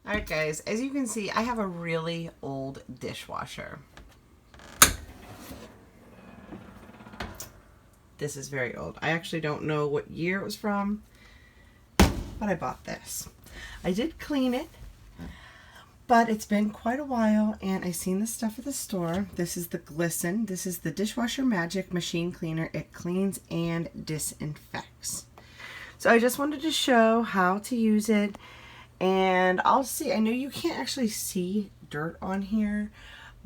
Alright guys, as you can see, I have a really old dishwasher. This is very old. I actually don't know what year it was from, but I bought this. I did clean it, but it's been quite a while, and I seen this stuff at the store. This is the Glisten. This is the Dishwasher Magic Machine Cleaner. It cleans and disinfects. So I just wanted to show how to use it, and I'll see. I know you can't actually see dirt on here,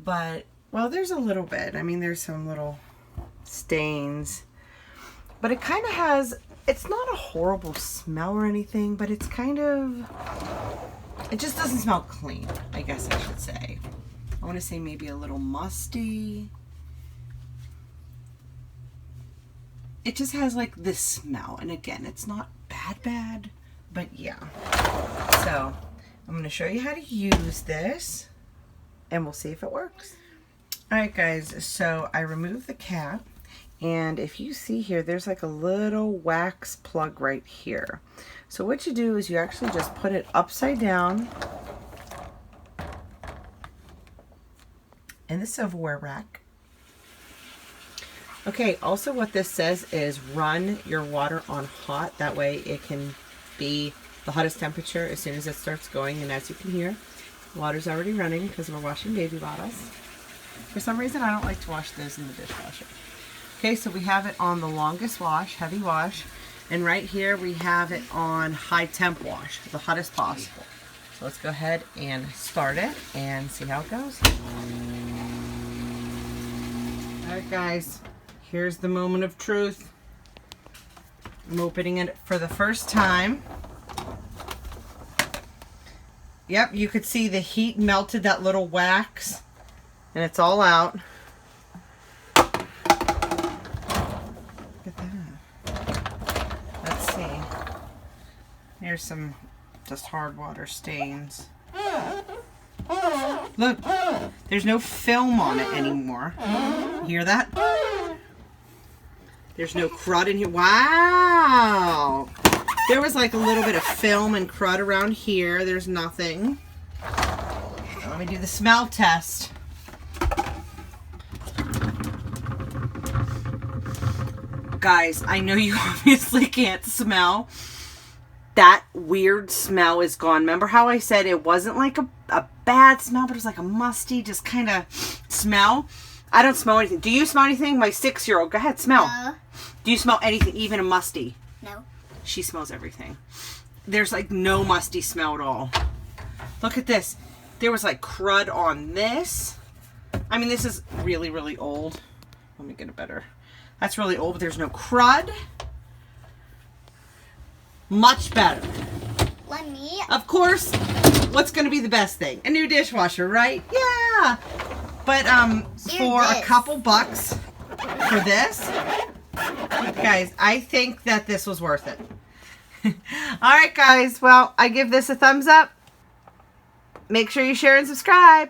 but, well, there's a little bit. I mean, there's some little stains, but it kind of has, it's not a horrible smell or anything, but it's kind of, it just doesn't smell clean, I guess I should say. I want to say maybe a little musty. It just has like this smell, and again, it's not bad, but yeah. So I'm going to show you how to use this, and we'll see if it works. Alright guys, so I removed the cap, and if you see here, there's like a little wax plug right here. So what you do is you actually just put it upside down in the silverware rack. Okay, also what this says is run your water on hot. That way it can be the hottest temperature as soon as it starts going. And as you can hear, water's already running because we're washing baby bottles. For some reason, I don't like to wash those in the dishwasher. Okay, so we have it on the longest wash, heavy wash. And right here, we have it on high temp wash, the hottest possible. So let's go ahead and start it and see how it goes. Alright guys, here's the moment of truth. I'm opening it for the first time. Yep, you could see the heat melted that little wax, and it's all out. Look at that. Let's see. Here's some just hard water stains. Look, there's no film on it anymore. Hear that? There's no crud in here. Wow! There was like a little bit of film and crud around here. There's nothing. Let me do the smell test. Guys, I know you obviously can't smell. That weird smell is gone. Remember how I said it wasn't like a bad smell, but it was like a musty, just kind of smell? I don't smell anything. Do you smell anything? My 6-year-old. Go ahead, smell. Do you smell anything, even a musty? No. She smells everything. There's like no musty smell at all. Look at this. There was like crud on this. I mean, this is really, really old. Let me get it better. That's really old, but there's no crud. Much better. Let me. Of course, what's going to be the best thing? A new dishwasher, right? Yeah. But for a couple bucks for this, guys, I think that this was worth it. All right, guys. Well, I give this a thumbs up. Make sure you share and subscribe.